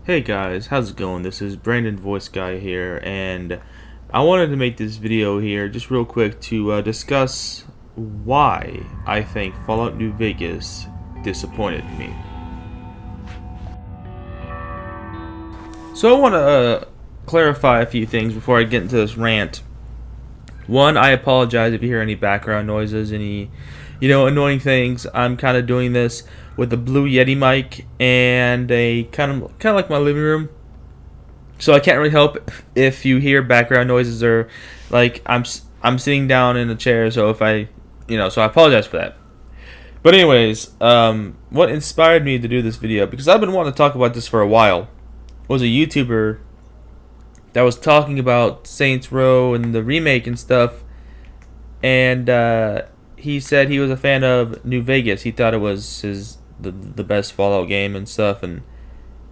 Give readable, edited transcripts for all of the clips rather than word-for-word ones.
Hey guys, how's it going? This is BrandonVoiceGuy here, and I wanted to make this video here just real quick to discuss why I think Fallout New Vegas disappointed me. So I want to clarify a few things before I get into this rant. One, I apologize if you hear any background noises, any annoying things. I'm kind of doing this with a Blue Yeti mic and a kind of like my living room. So I can't really help if you hear background noises or like I'm sitting down in a chair. So if so I apologize for that. But anyways, what inspired me to do this video, because I've been wanting to talk about this for a while, was a YouTuber that was talking about Saints Row and the remake and stuff, and he said he was a fan of New Vegas. He thought it was the best Fallout game and stuff, and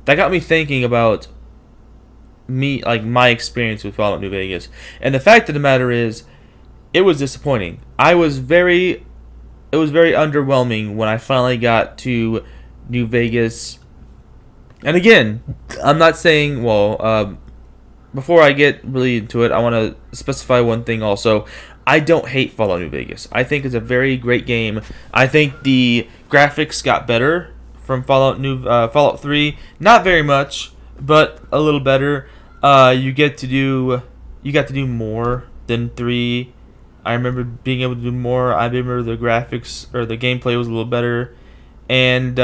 that got me thinking about my experience with Fallout New Vegas. And the fact of the matter is, it was disappointing. It was very underwhelming when I finally got to New Vegas. And again, I'm not saying, before I get really into it, I want to specify one thing also. I don't hate Fallout New Vegas. I think it's a very great game. I think the graphics got better from Fallout 3. Not very much, but a little better. You got to do more than 3. I remember being able to do more. I remember the graphics or the gameplay was a little better, and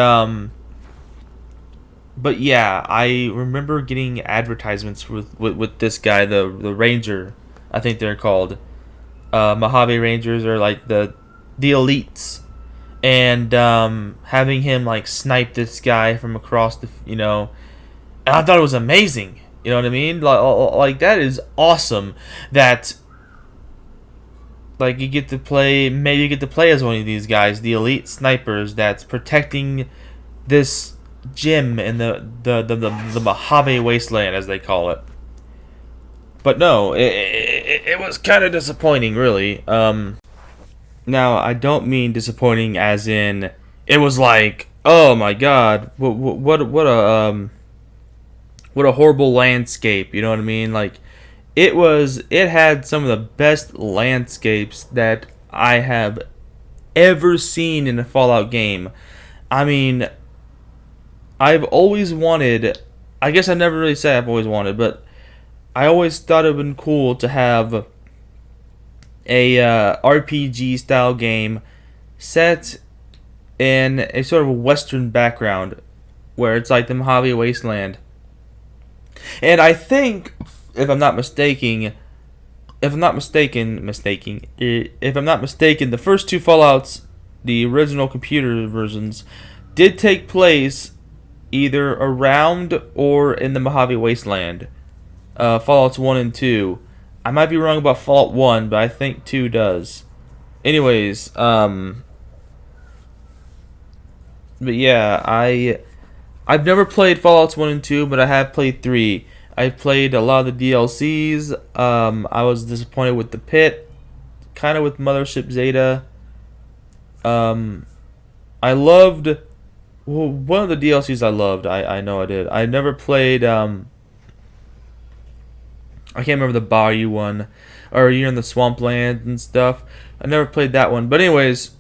but yeah, I remember getting advertisements with this guy, the Ranger, I think they're called, Mojave Rangers, or like the elites, and having him like snipe this guy from across and I thought it was amazing. You know what I mean? Like that is awesome. That maybe you get to play as one of these guys, the elite snipers that's protecting this gym in the Mojave Wasteland, as they call it. But no, it was kind of disappointing, really. Now I don't mean disappointing as in it was like, oh my god, what a horrible landscape. You know what I mean? Like it had some of the best landscapes that I have ever seen in a Fallout game. I mean, I've always wanted, I guess I never really said I've always wanted, but I always thought it would have been cool to have a RPG style game set in a sort of a Western background where it's like the Mojave Wasteland. And I think, if I'm not mistaken, the first two Fallouts, the original computer versions, did take place either around or in the Mojave Wasteland. Fallouts 1 and 2. I might be wrong about Fallout 1, but I think 2 does. Anyways, but yeah, I've never played Fallouts 1 and 2, but I have played 3. I played a lot of the DLCs. I was disappointed with the pit, kind of with Mothership Zeta. I loved one of the DLCs. I loved. I know I did. I never played. I can't remember the Bayou one, or you're in the swampland and stuff. I never played that one. But anyways,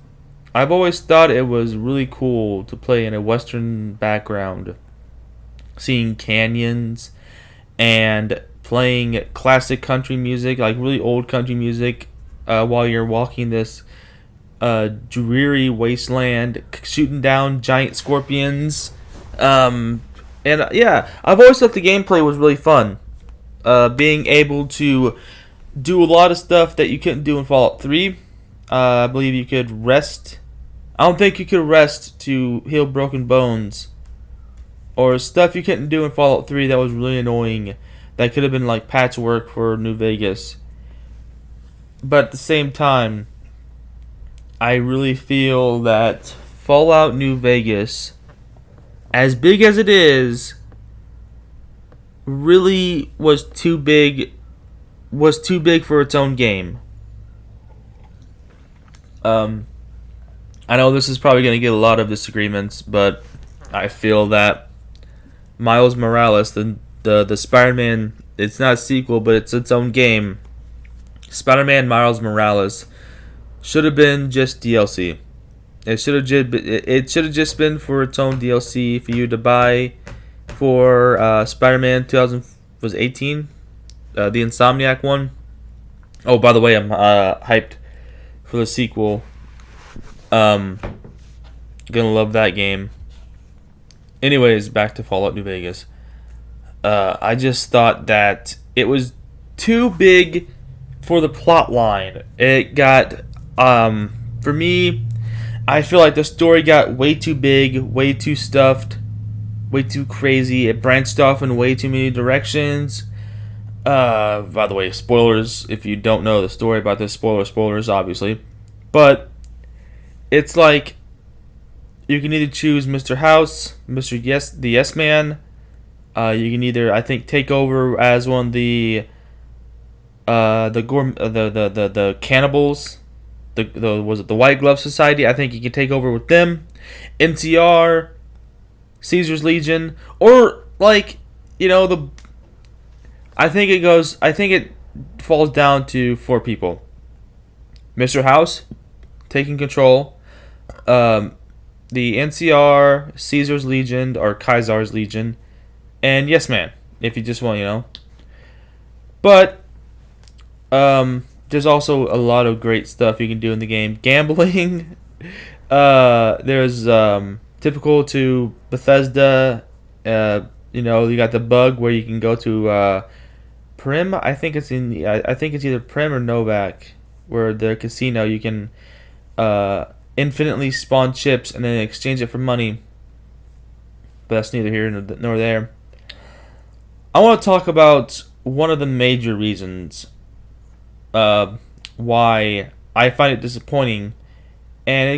I've always thought it was really cool to play in a Western background, seeing canyons and playing classic country music, like really old country music, while you're walking this dreary wasteland, shooting down giant scorpions. And yeah, I've always thought the gameplay was really fun. Being able to do a lot of stuff that you couldn't do in Fallout 3. I believe you could rest. I don't think you could rest to heal broken bones, or stuff you couldn't do in Fallout 3 that was really annoying. That could have been like patchwork for New Vegas. But at the same time, I really feel that Fallout New Vegas, as big as it is, really was too big for its own game. I know this is probably going to get a lot of disagreements, but I feel that Miles Morales, the Spider-Man. It's not a sequel, but it's its own game. Spider-Man Miles Morales should have been just DLC. It should have just been for its own DLC for you to buy for Spider-Man 2018, the Insomniac one. Oh, by the way, I'm hyped for the sequel. Gonna love that game. Anyways, back to Fallout New Vegas. I just thought that it was too big for the plot line. It got, for me, I feel like the story got way too big, way too stuffed, way too crazy. It branched off in way too many directions. By the way, spoilers if you don't know the story about this. Spoilers, obviously. But it's like you can either choose Mr. House, Mr. Yes, the Yes Man. You can either, I think, take over as one of the cannibals. Was it the White Glove Society? I think you can take over with them. NCR, Caesar's Legion, or like, I think it falls down to 4 people. Mr. House taking control. The NCR, Caesar's Legion, or Kaisar's Legion, and Yes Man, if you just want, But there's also a lot of great stuff you can do in the game. Gambling. There's typical to Bethesda. You got the bug where you can go to Prim. I think it's either Prim or Novak, where the casino you can infinitely spawn chips and then exchange it for money. But that's neither here nor there. I want to talk about one of the major reasons why I find it disappointing, and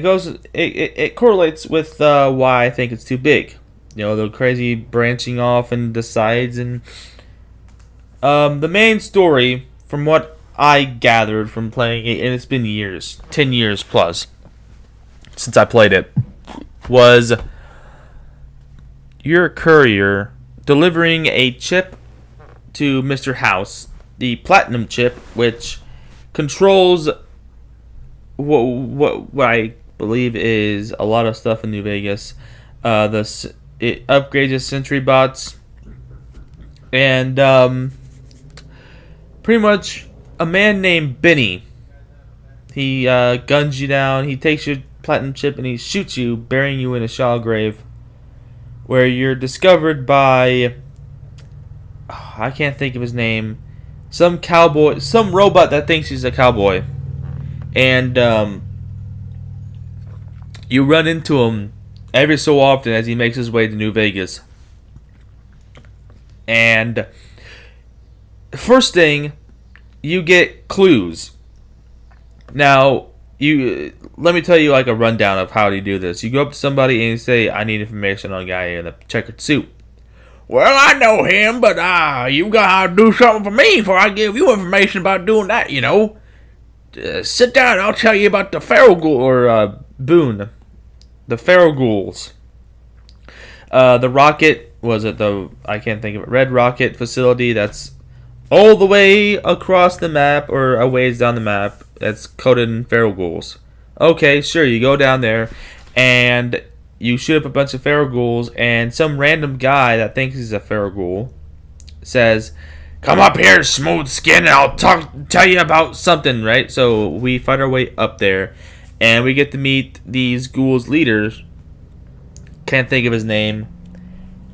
it correlates with why I think it's too big. The crazy branching off and the sides, and the main story, from what I gathered from playing it, and it's been years, 10 years plus since I played it, was you're a courier delivering a chip to Mr. House, the platinum chip, which controls what I believe is a lot of stuff in New Vegas. It upgrades the sentry bots, and pretty much a man named Benny. He guns you down. He takes your platinum chip and he shoots you, burying you in a shallow grave, where you're discovered by, I can't think of his name, some cowboy, some robot that thinks he's a cowboy, and you run into him every so often as he makes his way to New Vegas. And first thing, you get clues. Now, let me tell you like a rundown of how you do this. You go up to somebody and you say, "I need information on a guy in a checkered suit." "Well, I know him, but you gotta do something for me before I give you information about doing that, sit down, I'll tell you about the Feral Ghoul, or Boone. The Feral Ghouls. The Rocket, I can't think of it, Red Rocket facility that's all the way across the map, or a ways down the map, that's coded in Feral Ghouls. Okay, sure, you go down there, and you shoot up a bunch of Feral Ghouls, and some random guy that thinks he's a Feral Ghoul says, "Come up here, smooth skin, and I'll tell you about something," right? So we fight our way up there, and we get to meet these ghouls' leaders. Can't think of his name.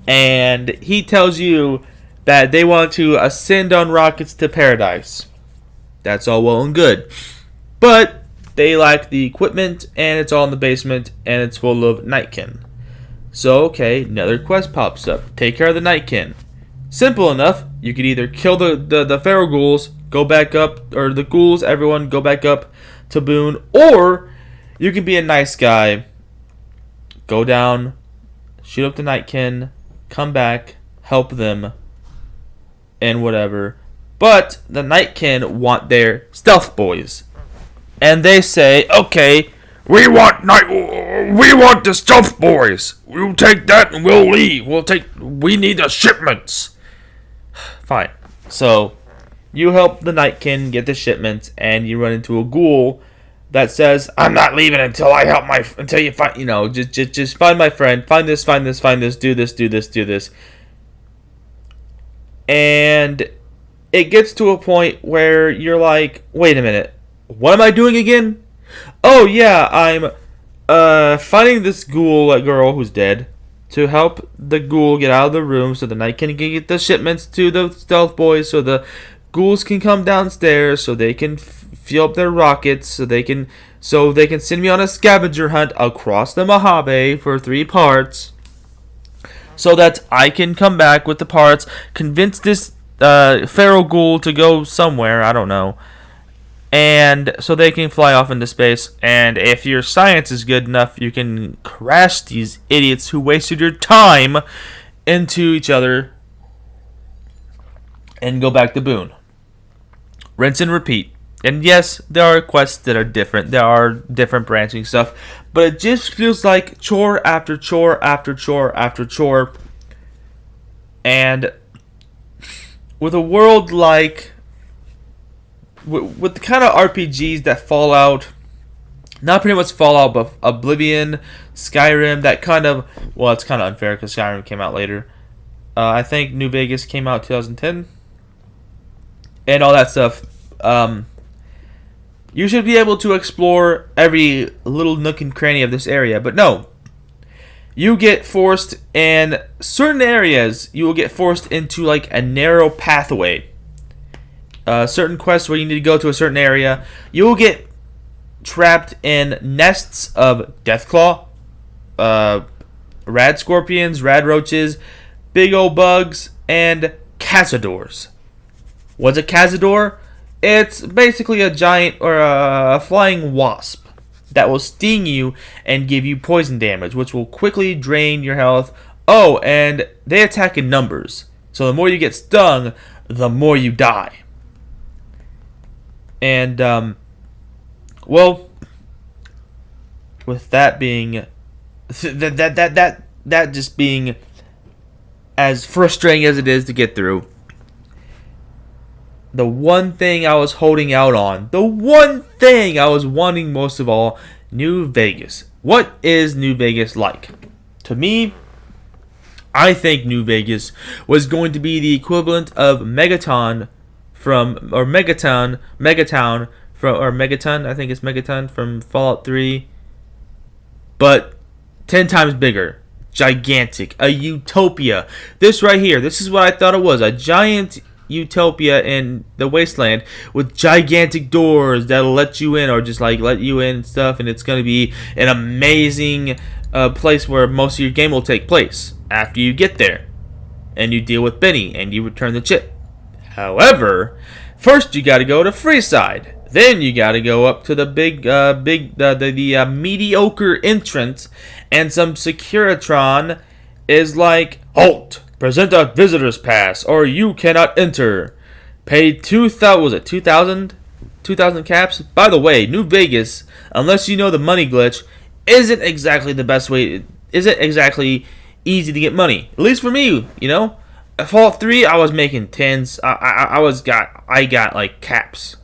And he tells you that they want to ascend on rockets to paradise. That's all well and good. But they lack the equipment, and it's all in the basement, and it's full of Nightkin. So, okay, another quest pops up. Take care of the Nightkin. Simple enough. You could either kill the Feral Ghouls, go back up, or the ghouls, everyone, go back up to Boone, or you can be a nice guy, go down, shoot up the Nightkin, come back, help them, and whatever. But the Nightkin want their stealth boys. And they say, "Okay, We want the stealth boys. We'll take that and we'll leave. We need the shipments. Fine. So, you help the Nightkin get the shipments, and you run into a ghoul that says, "I'm not leaving until you find, just find my friend, find this, do this." And it gets to a point where you're like, wait a minute, what am I doing again? Oh yeah, I'm finding this ghoul girl who's dead to help the ghoul get out of the room so the Nightkin can get the shipments to the stealth boys, so the ghouls can come downstairs, so they can fuel up their rockets, so they can send me on a scavenger hunt across the Mojave for 3 parts, so that I can come back with the parts, convince this feral ghoul to go somewhere, I don't know, and so they can fly off into space. And if your science is good enough, you can crash these idiots who wasted your time into each other and go back to Boone. Rinse and repeat. And yes, there are quests that are different. There are different branching stuff. But it just feels like chore after chore after chore after chore. And with a world like... with the kind of RPGs that Fallout... not pretty much Fallout, but Oblivion, Skyrim, that kind of... well, it's kind of unfair because Skyrim came out later. I think New Vegas came out 2010. And all that stuff. You should be able to explore every little nook and cranny of this area. But no. You get forced in certain areas. You will get forced into like a narrow pathway. Certain quests where you need to go to a certain area. You will get trapped in nests of Deathclaw, rad scorpions, rad roaches, big old bugs, and cazadors. What's a cazador? It's basically a giant or a flying wasp that will sting you and give you poison damage, which will quickly drain your health. Oh, and they attack in numbers. So the more you get stung, the more you die. And, well, with that being, that just being as frustrating as it is to get through, the one thing I was holding out on, the one thing I was wanting most of all, New Vegas. What is New Vegas like? To me, I think New Vegas was going to be the equivalent of Megaton from, or Megatown from, or Megaton, I think it's Megaton from Fallout 3, but 10 times bigger. Gigantic. A utopia. This right here, this is what I thought it was. A giant utopia in the wasteland with gigantic doors that'll let you in, or just like let you in and stuff, and it's going to be an amazing place where most of your game will take place after you get there and you deal with Benny and you return the chip. However, first you got to go to Freeside, then you got to go up to the the mediocre entrance, and some Securitron is like, halt, present a visitor's pass, or you cannot enter. Pay 2,000, was it 2,000? 2,000 caps? By the way, New Vegas, unless you know the money glitch, isn't exactly the best way, isn't exactly easy to get money. At least for me, you know? At Fallout 3, I was making tens, I got like caps.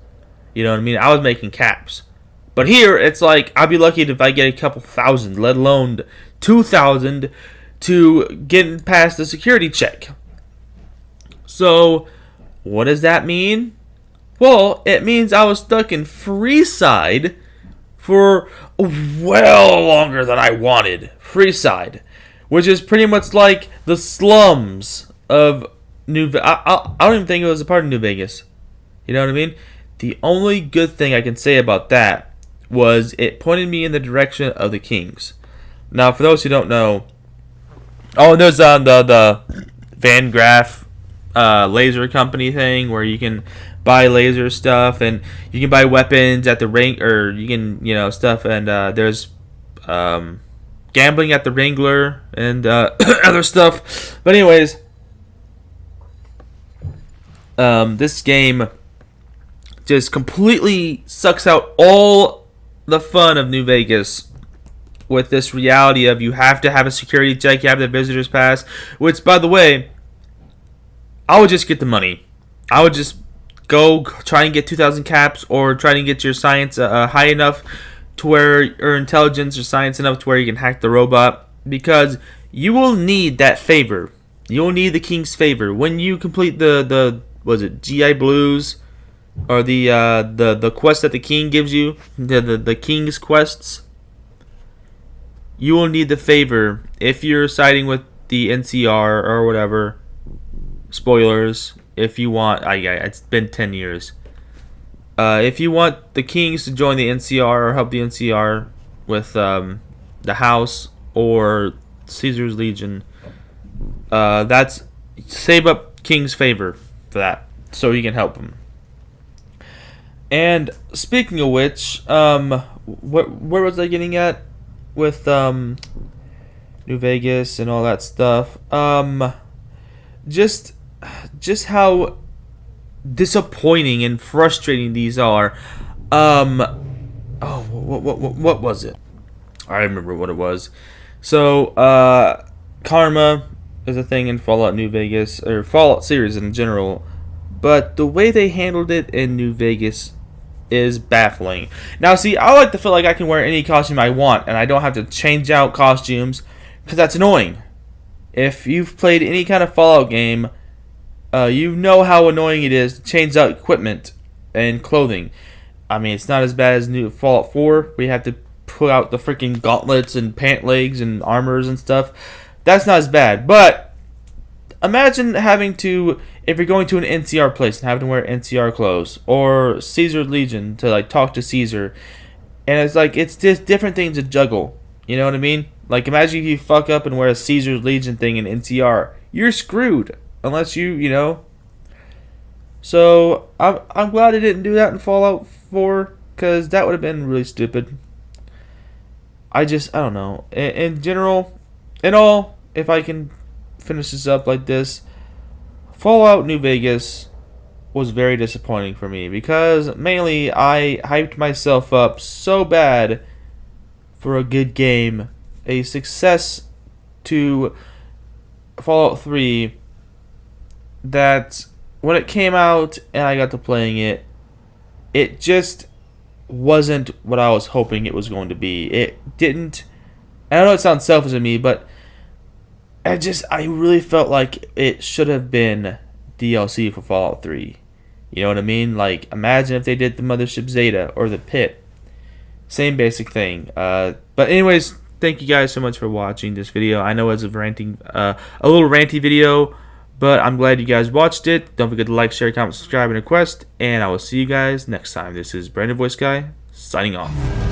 You know what I mean? I was making caps. But here, it's like, I'd be lucky if I get a couple thousand, let alone 2,000 to get past the security check. So, what does that mean? Well, it means I was stuck in Freeside for well longer than I wanted. Freeside, which is pretty much like the slums of New Vegas. I don't even think it was a part of New Vegas. You know what I mean? The only good thing I can say about that was it pointed me in the direction of the Kings. Now, for those who don't know, oh, there's the Van Graff laser company thing where you can buy laser stuff and you can buy weapons at the ring, or you can, you know, stuff, and there's gambling at the Wrangler and other stuff. But anyways, this game just completely sucks out all the fun of New Vegas with this reality of you have to have a security check, you have the visitor's pass, which, by the way, I would just get the money. I would just go try and get 2,000 caps, or try and get your science high enough to where, or intelligence or science enough to where you can hack the robot, because you will need that favor. You'll need the king's favor when you complete the was it GI Blues, or the quest that the king gives you, the king's quests. You will need the favor if you're siding with the NCR or whatever. Spoilers. If you want, it's been 10 years. If you want the kings to join the NCR or help the NCR with the House or Caesar's Legion, that's save up King's favor for that, so you can help them. And speaking of which, where was I getting at with New Vegas and all that stuff? Just how disappointing and frustrating these are. What was it? I remember what it was. So, karma is a thing in Fallout New Vegas, or Fallout series in general, but the way they handled it in New Vegas is baffling. Now, see, I like to feel like I can wear any costume I want, and I don't have to change out costumes, because that's annoying. If you've played any kind of Fallout game, you know how annoying it is to change out equipment and clothing. I mean, it's not as bad as new Fallout 4. We have to pull out the freaking gauntlets and pant legs and armors and stuff. That's not as bad. But imagine having to, if you're going to an NCR place and having to wear NCR clothes, or Caesar's Legion to like talk to Caesar, and it's like it's just different things to juggle. You know what I mean? Like, imagine if you fuck up and wear a Caesar's Legion thing in NCR, you're screwed unless you know. So I'm glad I didn't do that in Fallout 4, because that would have been really stupid. I don't know. In general, if I can finish this up like this, Fallout New Vegas was very disappointing for me, because mainly I hyped myself up so bad for a good game, a success to Fallout 3, that when it came out and I got to playing it, it just wasn't what I was hoping it was going to be. It didn't. I know it sounds selfish of me, but I really felt like it should have been DLC for Fallout 3. You know what I mean? Like, imagine if they did the Mothership Zeta or the Pit. Same basic thing. But anyways, thank you guys so much for watching this video. I know it's a little ranty video, but I'm glad you guys watched it. Don't forget to like, share, comment, subscribe, and request. And I will see you guys next time. This is BrandonVoiceGuy signing off.